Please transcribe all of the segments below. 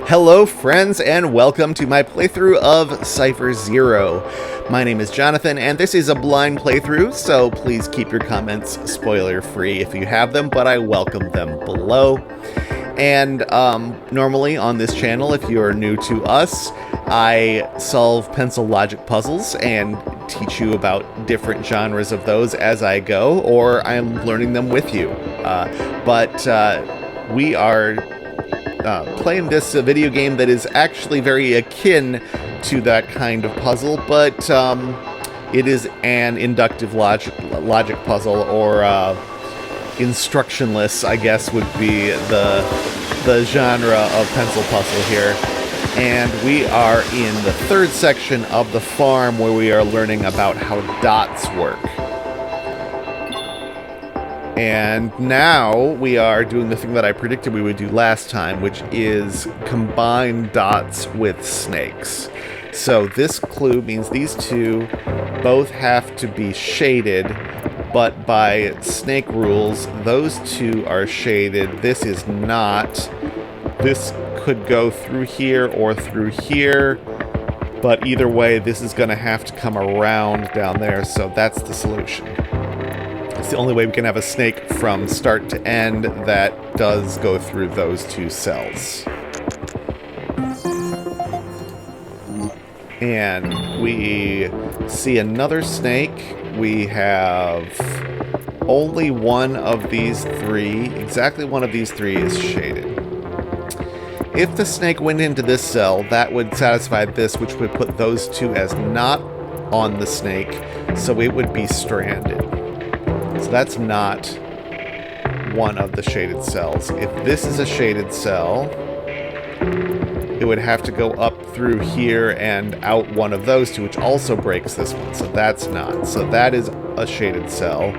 Hello friends and welcome to my playthrough of Cipher Zero. My name is Jonathan and this is a blind playthrough, so please keep your comments spoiler free if you have them, but I welcome them below. And normally on this channel, if you are new to us, I solve pencil logic puzzles and teach you about different genres of those as I go, or I'm learning them with you. But we are playing this video game that is actually very akin to that kind of puzzle, but it is an inductive logic puzzle, or instructionless, I guess, would be the genre of pencil puzzle here. And we are in the third section of the farm, where we are learning about how dots work. And now we are doing the thing that I predicted we would do last time, which is combine dots with snakes. So this clue means these two both have to be shaded, but by snake rules, those two are shaded. This is not. This could go through here or through here, but either way, this is going to have to come around down there, so that's the solution. It's the only way we can have a snake from start to end that does go through those two cells. And we see another snake. We have only one of these three. Exactly one of these three is shaded. If the snake went into this cell, that would satisfy this, which would put those two as not on the snake, so it would be stranded. So that's not one of the shaded cells. If this is a shaded cell, it would have to go up through here and out one of those two, which also breaks this one. So that's not. So that is a shaded cell.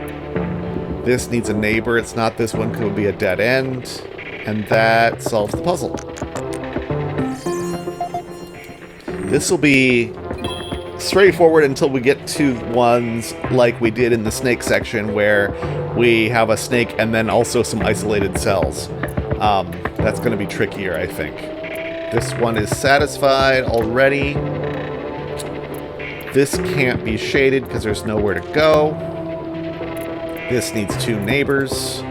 This needs a neighbor. It's not this one, could be a dead end. And that solves the puzzle. This will be straightforward until we get to ones like we did in the snake section, where we have a snake and then also some isolated cells. That's going to be trickier, I think. This one is satisfied already. This can't be shaded because there's nowhere to go. This needs two neighbors.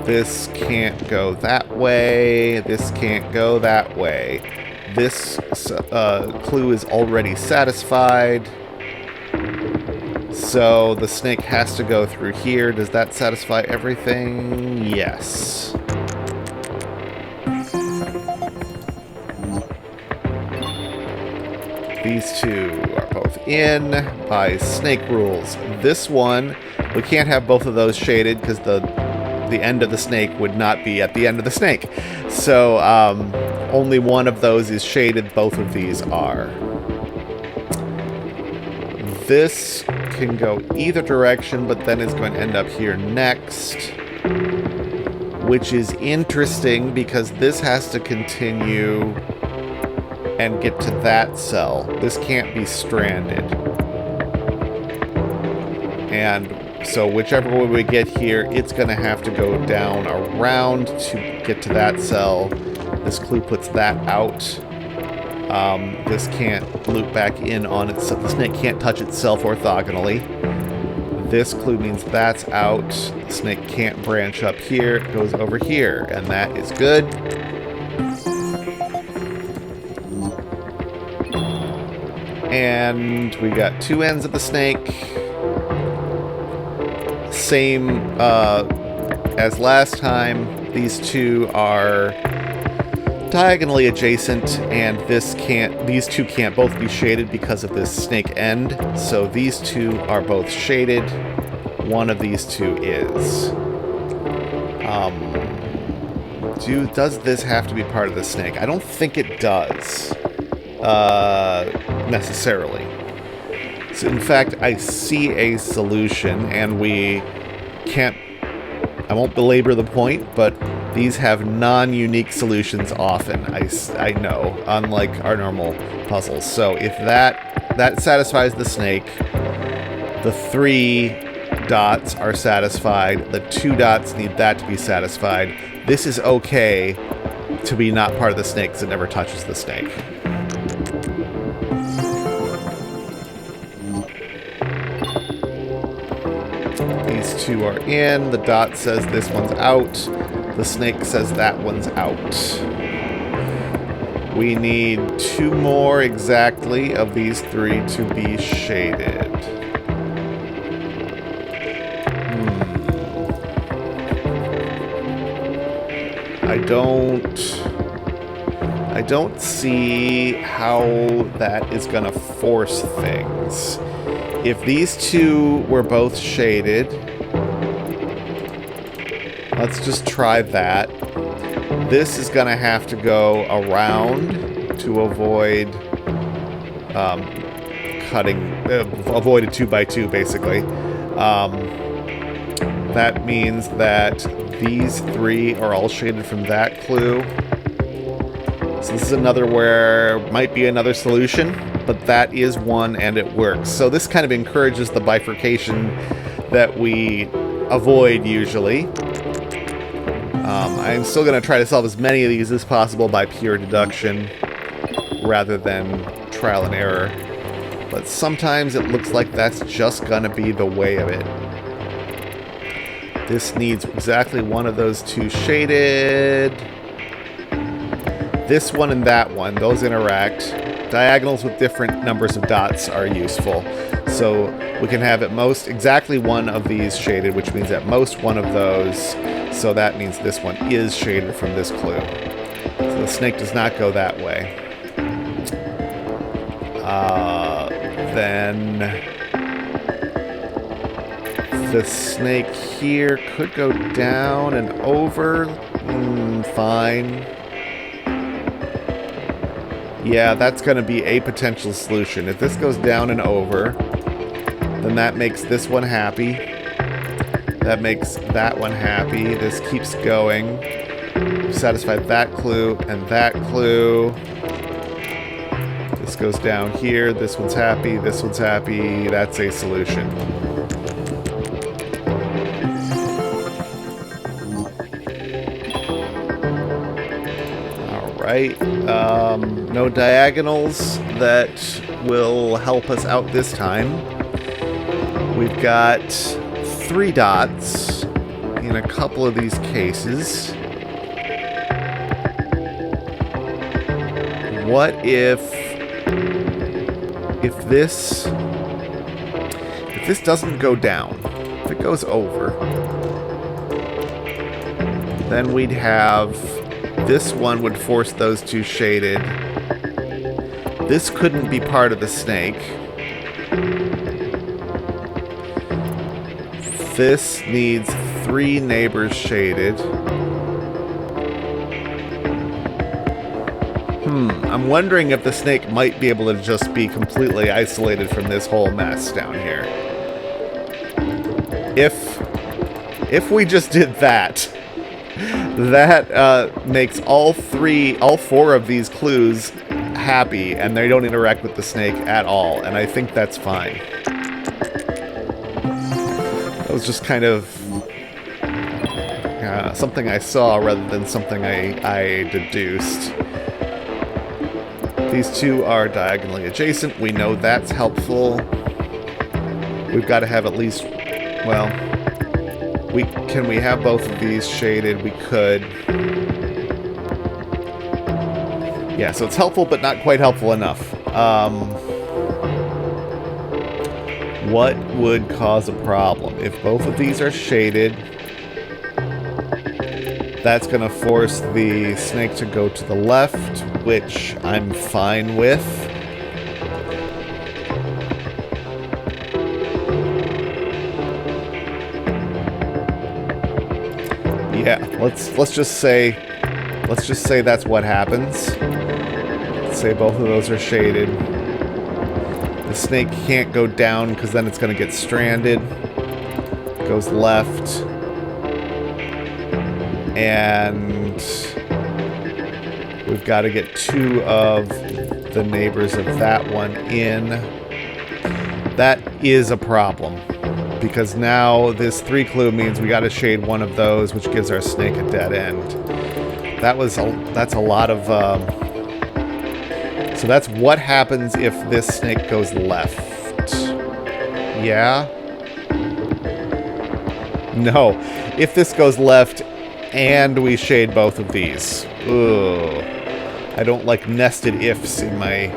This can't go that way. This can't go that way. This clue is already satisfied. So the snake has to go through here. Does that satisfy everything? Yes. These two are both in by snake rules. This one, we can't have both of those shaded because the end of the snake would not be at the end of the snake. So only one of those is shaded. Both of these are. This can go either direction, but then it's going to end up here next, which is interesting because this has to continue and get to that cell. This can't be stranded. And so whichever way we get here, it's going to have to go down around to get to that cell. This clue puts that out. This can't loop back in on itself. The snake can't touch itself orthogonally. This clue means that's out. The snake can't branch up here. It goes over here, and that is good. And we got two ends of the snake. Same as last time. These two are diagonally adjacent, and these two can't both be shaded because of this snake end. So these two are both shaded. One of these two is. Does this have to be part of the snake? I don't think it does. Necessarily. So in fact, I see a solution, and we can't. I won't belabor the point, but these have non-unique solutions often. I know, unlike our normal puzzles. So if that satisfies the snake, the three dots are satisfied. The two dots need that to be satisfied. This is okay, to be not part of the snake because it never touches the snake. These two are in. The dot says this one's out. The snake says that one's out. We need 2 more exactly of these 3 to be shaded. I don't see how that is going to force things. If these 2 were both shaded, let's just try that. This is going to have to go around to avoid avoid a 2x2 basically. That means that these 3 are all shaded from that clue. So this is another where might be another solution, but that is one and it works. So this kind of encourages the bifurcation that we avoid usually. I'm still going to try to solve as many of these as possible by pure deduction rather than trial and error. But sometimes it looks like that's just going to be the way of it. This needs exactly one of those 2 shaded. This one and that one, those interact. Diagonals with different numbers of dots are useful. So we can have at most exactly one of these shaded, which means at most one of those. So that means this one is shaded from this clue. So the snake does not go that way. Then the snake here could go down and over. Fine. Yeah, that's going to be a potential solution. If this goes down and over, then that makes this one happy. That makes that one happy. This keeps going. Satisfied that clue and that clue. This goes down here. This one's happy. This one's happy. That's a solution. All right. No diagonals that will help us out this time. We've got 3 dots in a couple of these cases. What if this doesn't go down, if it goes over, then we'd have this one would force those 2 shaded. This couldn't be part of the snake. This needs 3 neighbors shaded. I'm wondering if the snake might be able to just be completely isolated from this whole mess down here. If we just did that, that makes all 4 of these clues happy, and they don't interact with the snake at all, and I think that's fine. That was just kind of something I saw rather than something I deduced. These 2 are diagonally adjacent. We know that's helpful. We've got to have at least, well, can we have both of these shaded? We could. Yeah, so it's helpful, but not quite helpful enough. What would cause a problem? If both of these are shaded, that's going to force the snake to go to the left, which I'm fine with. Yeah, let's just say that's what happens. Let's say both of those are shaded. The snake can't go down because then it's going to get stranded. Goes left. And we've got to get 2 of the neighbors of that one in. That is a problem, because now this 3 clue means we got to shade one of those, which gives our snake a dead end. That's a lot of... So that's what happens if this snake goes left. Yeah? No. If this goes left and we shade both of these. Ugh. I don't like nested ifs in my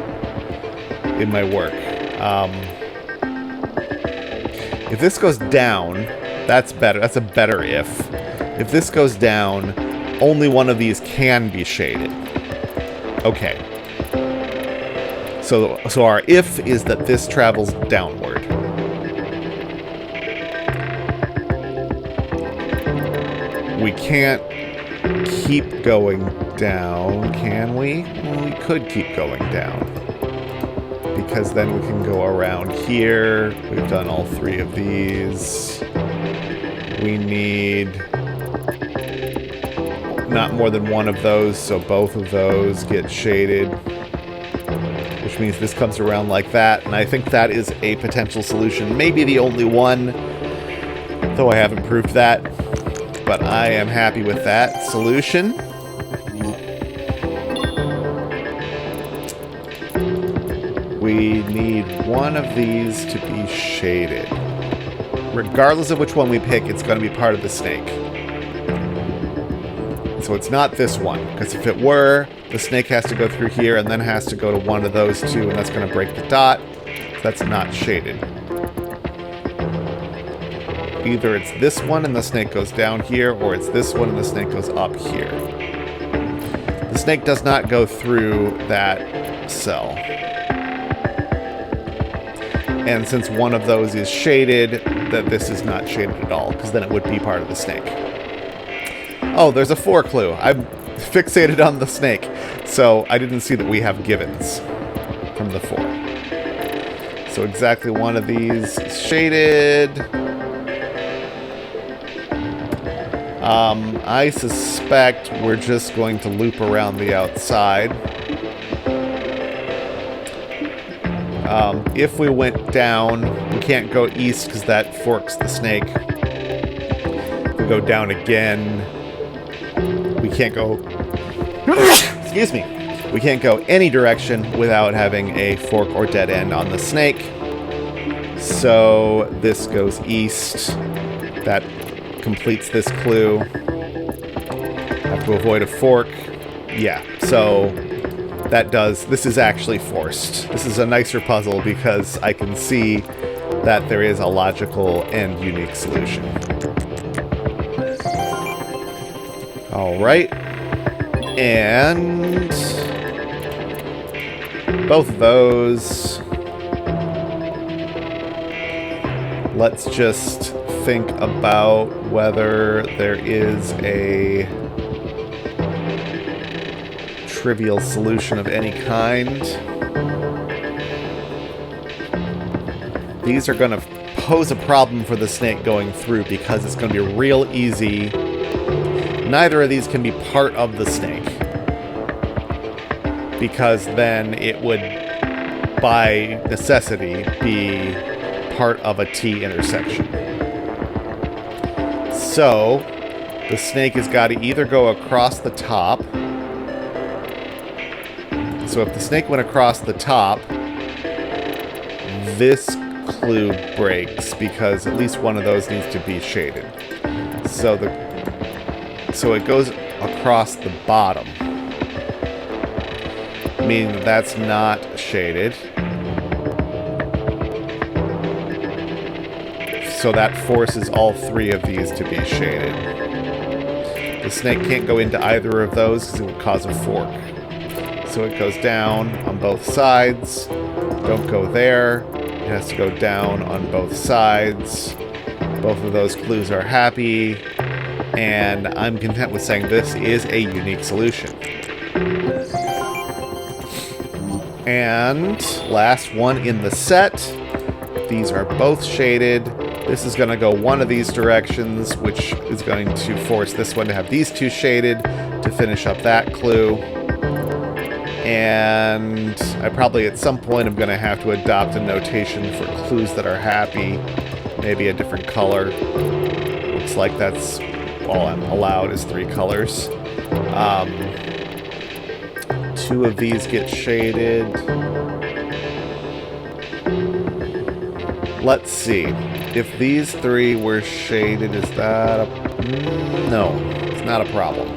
work. If this goes down, that's better. That's a better if. If this goes down, only one of these can be shaded. Okay. So our if is that this travels downward. We can't keep going down, can we? Well, we could keep going down. Because then we can go around here. We've done all three of these. We need not more than one of those, so both of those get shaded. Which means this comes around like that, and I think that is a potential solution. Maybe the only one, though I haven't proved that. But I am happy with that solution. We need one of these to be shaded. Regardless of which one we pick, it's going to be part of the snake. So it's not this one, because if it were, the snake has to go through here and then has to go to one of those two, and that's going to break the dot. That's not shaded. Either it's this one and the snake goes down here, or it's this one and the snake goes up here. The snake does not go through that cell. And since one of those is shaded, that this is not shaded at all, because then it would be part of the snake. Oh, there's a 4 clue. I'm fixated on the snake, so I didn't see that we have givens from the 4. So exactly one of these is shaded. I suspect we're just going to loop around the outside. If we went down, we can't go east because that forks the snake. If we go down again, we can't go... Excuse me. We can't go any direction without having a fork or dead end on the snake. So this goes east. That completes this clue. Have to avoid a fork. Yeah, so that does... This is actually forced. This is a nicer puzzle because I can see that there is a logical and unique solution. Alright. And both of those. Let's just think about whether there is a trivial solution of any kind. These are going to pose a problem for the snake going through because it's going to be real easy. Neither of these can be part of the snake, because then it would, by necessity, be part of a T intersection. So, the snake has got to either go across the top. So if the snake went across the top, this clue breaks because at least one of those needs to be shaded. So it goes across the bottom, meaning that's not shaded. So that forces all three of these to be shaded. The snake can't go into either of those because it would cause a fork. So it goes down on both sides. Don't go there. It has to go down on both sides. Both of those clues are happy. And I'm content with saying this is a unique solution. And last one in the set. These are both shaded. This is going to go one of these directions, which is going to force this one to have these two shaded to finish up that clue. And I probably at some point am going to have to adopt a notation for clues that are happy. Maybe a different color. Looks like that's all I'm allowed is 3 colors. 2 of these get shaded. Let's see. If these 3 were shaded, is that a... No, it's not a problem.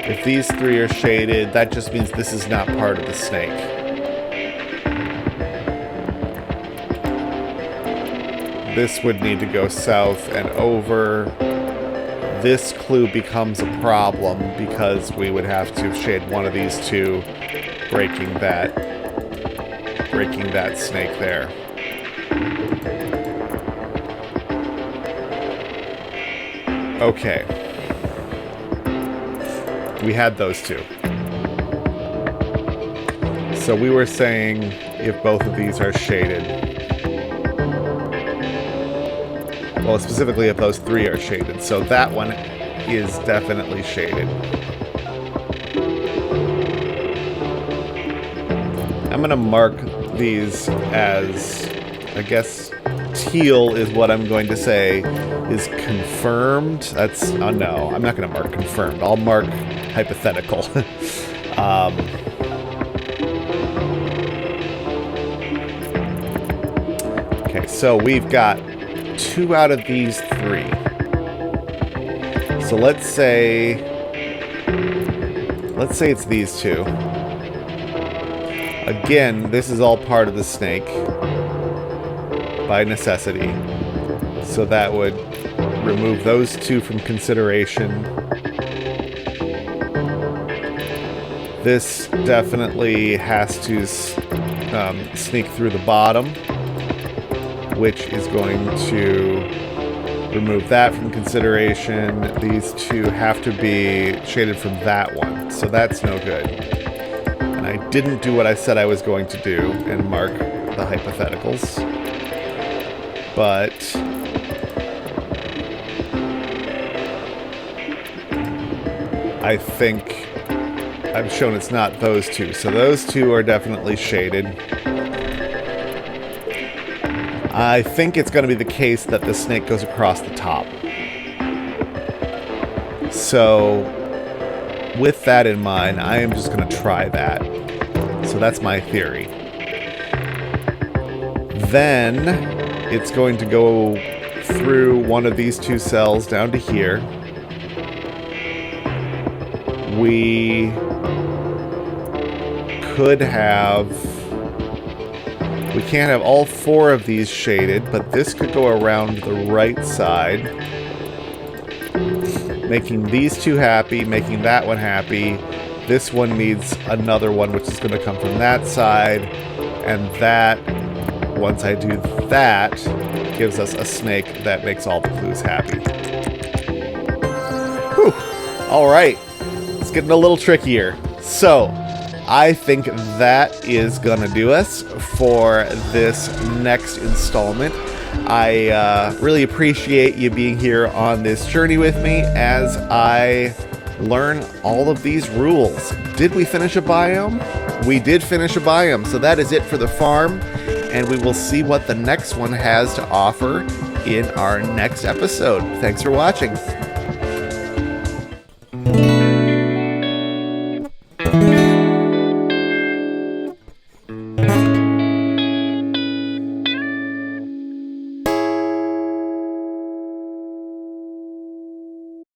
If these 3 are shaded, that just means this is not part of the snake. This would need to go south and over. This clue becomes a problem because we would have to shade one of these 2, breaking that snake there. Okay. We had those 2. So we were saying if both of these are shaded. Well, specifically if those 3 are shaded. So that one is definitely shaded. I'm going to mark these as, I guess, teal is what I'm going to say is confirmed. That's, oh no, I'm not going to mark confirmed. I'll mark hypothetical. Okay, so we've got 2 out of these 3. So let's say it's these 2. Again, this is all part of the snake by necessity. So that would remove those 2 from consideration. This definitely has to sneak through the bottom, which is going to remove that from consideration. These 2 have to be shaded from that one, so that's no good. And I didn't do what I said I was going to do and mark the hypotheticals. But I think I've shown it's not those 2. So those 2 are definitely shaded. I think it's going to be the case that the snake goes across the top. So with that in mind, I am just going to try that. So that's my theory. Then it's going to go through one of these 2 cells down to here. We could have... We can't have all 4 of these shaded, but this could go around the right side, making these 2 happy, making that one happy. This one needs another one, which is going to come from that side, and that, once I do that, gives us a snake that makes all the clues happy. Whew. All right. It's getting a little trickier. So, I think that is gonna do us for this next installment. I really appreciate you being here on this journey with me as I learn all of these rules. Did we finish a biome? We did finish a biome, so that is it for the farm, and we will see what the next one has to offer in our next episode. Thanks for watching.